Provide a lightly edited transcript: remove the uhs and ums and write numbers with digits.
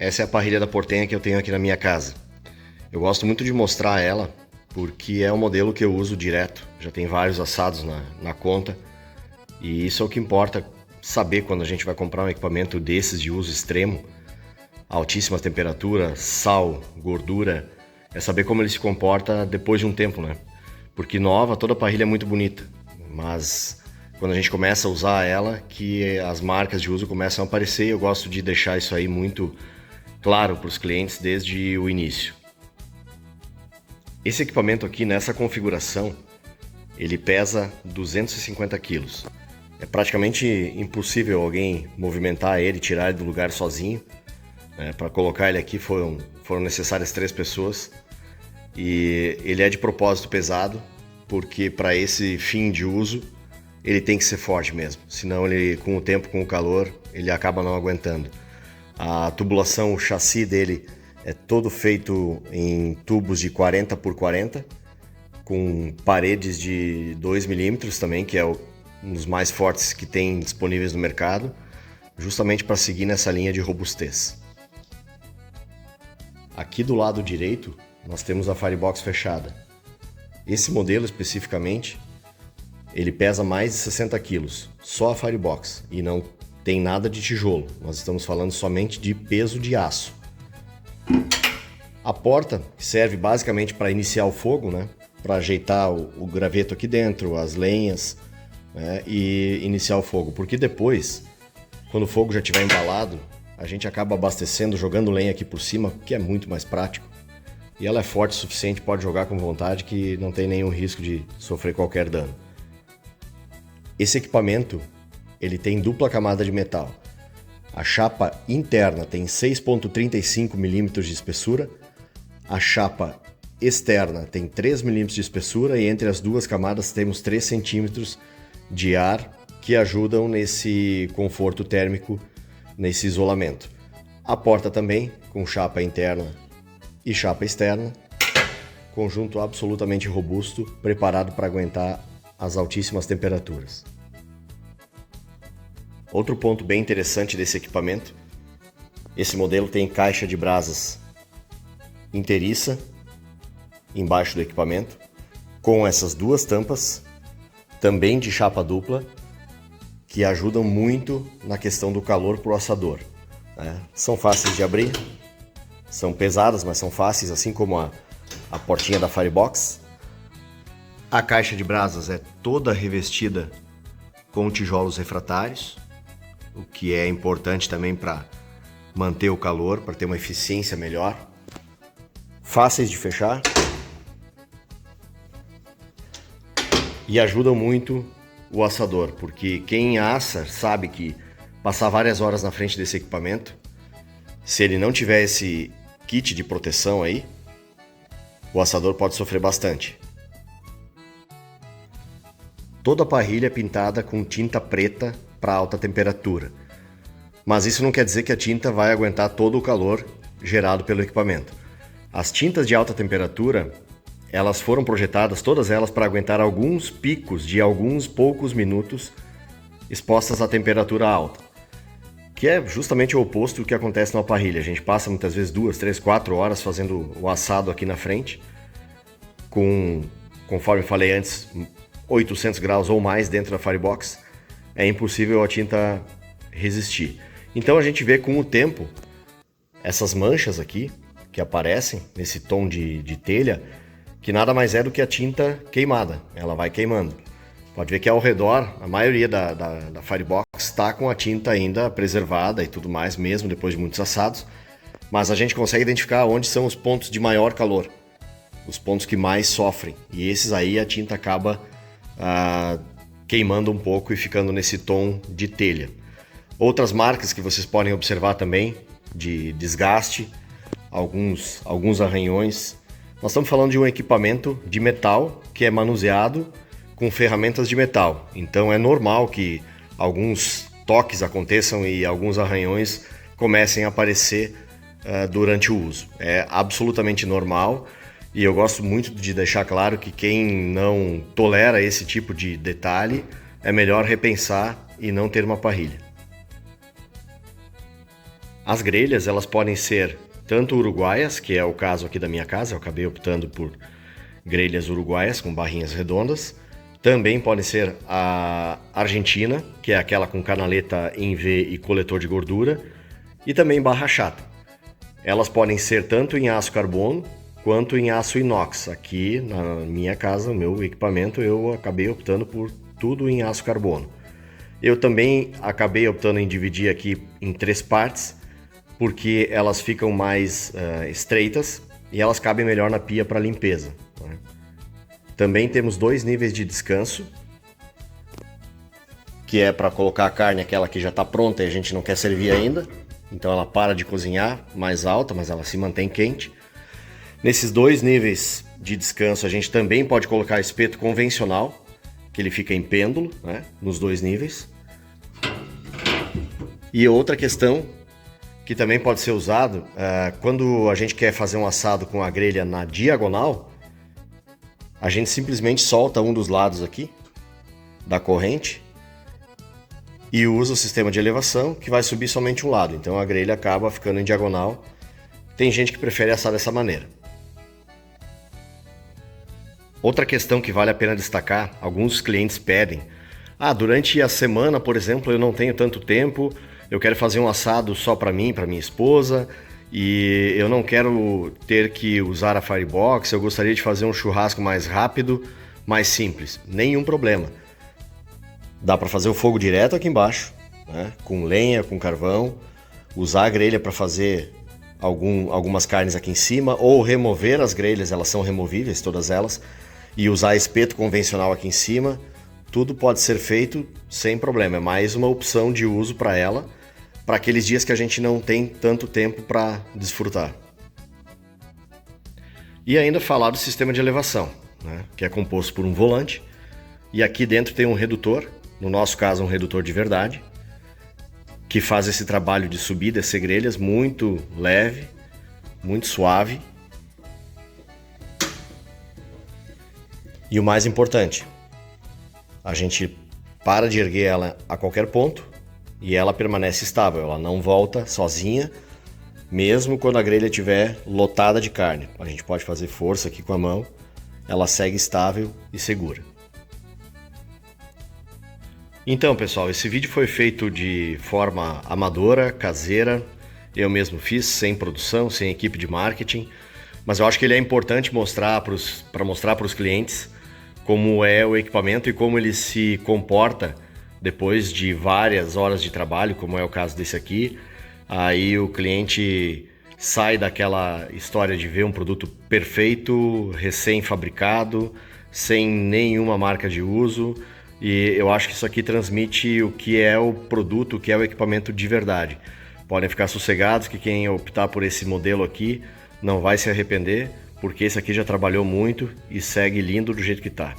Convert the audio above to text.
Essa é a parrilha da Portenha que eu tenho aqui na minha casa. Eu gosto muito de mostrar ela porque é um modelo que eu uso direto. Já tem vários assados na conta e isso é o que importa saber quando a gente vai comprar um equipamento desses de uso extremo, altíssima temperatura, sal, gordura, é saber como ele se comporta depois de um tempo, né? Porque nova, toda parrilha é muito bonita, mas quando a gente começa a usar ela, que as marcas de uso começam a aparecer, eu gosto de deixar isso aí muito claro para os clientes desde o início. Esse equipamento aqui, nessa configuração, ele pesa 250 quilos. É praticamente impossível alguém movimentar ele, tirar ele do lugar sozinho. Para colocar ele aqui foram necessárias 3 pessoas. E ele é de propósito pesado, porque para esse fim de uso, ele tem que ser forte mesmo. Senão ele, com o tempo, com o calor, ele acaba não aguentando. A tubulação, o chassi dele é todo feito em tubos de 40 por 40, com paredes de 2 milímetros também, que é um dos mais fortes que tem disponíveis no mercado, justamente para seguir nessa linha de robustez. Aqui do lado direito, nós temos a Firebox fechada. Esse modelo especificamente, ele pesa mais de 60 quilos, só a Firebox, e não tem nada de tijolo. Nós estamos falando somente de peso de aço. A porta serve basicamente para iniciar o fogo, né? Para ajeitar o graveto aqui dentro, as lenhas, né? E iniciar o fogo. Porque depois, quando o fogo já estiver embalado, a gente acaba abastecendo, jogando lenha aqui por cima, que é muito mais prático. E ela é forte o suficiente, pode jogar com vontade, que não tem nenhum risco de sofrer qualquer dano. Esse equipamento, ele tem dupla camada de metal. A chapa interna tem 6,35 milímetros de espessura. A chapa externa tem 3 milímetros de espessura e entre as duas camadas temos 3 centímetros de ar que ajudam nesse conforto térmico, nesse isolamento. A porta também, com chapa interna e chapa externa. Conjunto absolutamente robusto, preparado para aguentar as altíssimas temperaturas. Outro ponto bem interessante desse equipamento, esse modelo tem caixa de brasas inteiriça embaixo do equipamento, com essas duas tampas, também de chapa dupla, que ajudam muito na questão do calor para o assador. São fáceis de abrir, são pesadas, mas são fáceis, assim como a portinha da Firebox. A caixa de brasas é toda revestida com tijolos refratários, o que é importante também para manter o calor, para ter uma eficiência melhor. Fáceis de fechar e ajudam muito o assador, porque quem assa sabe que passar várias horas na frente desse equipamento, se ele não tiver esse kit de proteção aí, o assador pode sofrer bastante. Toda a parrilha é pintada com tinta preta para alta temperatura, mas isso não quer dizer que a tinta vai aguentar todo o calor gerado pelo equipamento. As tintas de alta temperatura, elas foram projetadas, todas elas, para aguentar alguns picos de alguns poucos minutos expostas à temperatura alta, que é justamente o oposto do que acontece numa parrilha. A gente passa muitas vezes 2, 3, 4 horas fazendo o assado aqui na frente, conforme falei antes, 800 graus ou mais dentro da Firebox, é impossível a tinta resistir. Então a gente vê com o tempo essas manchas aqui que aparecem nesse tom de telha, que nada mais é do que a tinta queimada. Ela vai queimando. Pode ver que ao redor, a maioria da Firebox está com a tinta ainda preservada e tudo mais, mesmo depois de muitos assados, mas a gente consegue identificar onde são os pontos de maior calor, os pontos que mais sofrem, e esses aí a tinta acaba queimando um pouco e ficando nesse tom de telha. Outras marcas que vocês podem observar também, de desgaste, alguns arranhões. Nós estamos falando de um equipamento de metal que é manuseado com ferramentas de metal. Então é normal que alguns toques aconteçam e alguns arranhões comecem a aparecer durante o uso. É absolutamente normal e eu gosto muito de deixar claro que quem não tolera esse tipo de detalhe é melhor repensar e não ter uma parrilha. As grelhas, elas podem ser tanto uruguaias, que é o caso aqui da minha casa, eu acabei optando por grelhas uruguaias com barrinhas redondas. Também pode ser a argentina, que é aquela com canaleta em V e coletor de gordura, e também barra chata. Elas podem ser tanto em aço carbono quanto em aço inox. Aqui na minha casa, no meu equipamento, eu acabei optando por tudo em aço carbono. Eu também acabei optando em dividir aqui em 3 partes, porque elas ficam mais estreitas e elas cabem melhor na pia para limpeza. Né? Também temos 2 níveis de descanso, que é para colocar a carne, aquela que já está pronta e a gente não quer servir ainda. Então ela para de cozinhar mais alta, mas ela se mantém quente. Nesses 2 níveis de descanso a gente também pode colocar espeto convencional, que ele fica em pêndulo, né, nos 2 níveis. E outra questão que também pode ser usado, quando a gente quer fazer um assado com a grelha na diagonal, a gente simplesmente solta um dos lados aqui da corrente e usa o sistema de elevação que vai subir somente um lado. Então a grelha acaba ficando em diagonal. Tem gente que prefere assar dessa maneira. Outra questão que vale a pena destacar, alguns clientes pedem: durante a semana, por exemplo, eu não tenho tanto tempo, eu quero fazer um assado só para mim, para minha esposa, e eu não quero ter que usar a Firebox, eu gostaria de fazer um churrasco mais rápido, mais simples. Nenhum problema. Dá para fazer o fogo direto aqui embaixo, né? Com lenha, com carvão, usar a grelha para fazer algumas carnes aqui em cima, ou remover as grelhas, elas são removíveis, todas elas, e usar espeto convencional aqui em cima. Tudo pode ser feito sem problema, é mais uma opção de uso para ela, para aqueles dias que a gente não tem tanto tempo para desfrutar. E ainda falar do sistema de elevação, né? Que é composto por um volante, e aqui dentro tem um redutor, no nosso caso um redutor de verdade, que faz esse trabalho de subir e descer grelhas muito leve, muito suave. E o mais importante, a gente para de erguer ela a qualquer ponto e ela permanece estável, ela não volta sozinha, mesmo quando a grelha estiver lotada de carne. A gente pode fazer força aqui com a mão, ela segue estável e segura. Então, pessoal, esse vídeo foi feito de forma amadora, caseira. Eu mesmo fiz, sem produção, sem equipe de marketing. Mas eu acho que ele é importante mostrar para os clientes como é o equipamento e como ele se comporta depois de várias horas de trabalho, como é o caso desse aqui. Aí o cliente sai daquela história de ver um produto perfeito, recém-fabricado, sem nenhuma marca de uso. E eu acho que isso aqui transmite o que é o produto, o que é o equipamento de verdade. Podem ficar sossegados que quem optar por esse modelo aqui não vai se arrepender, porque esse aqui já trabalhou muito e segue lindo do jeito que está.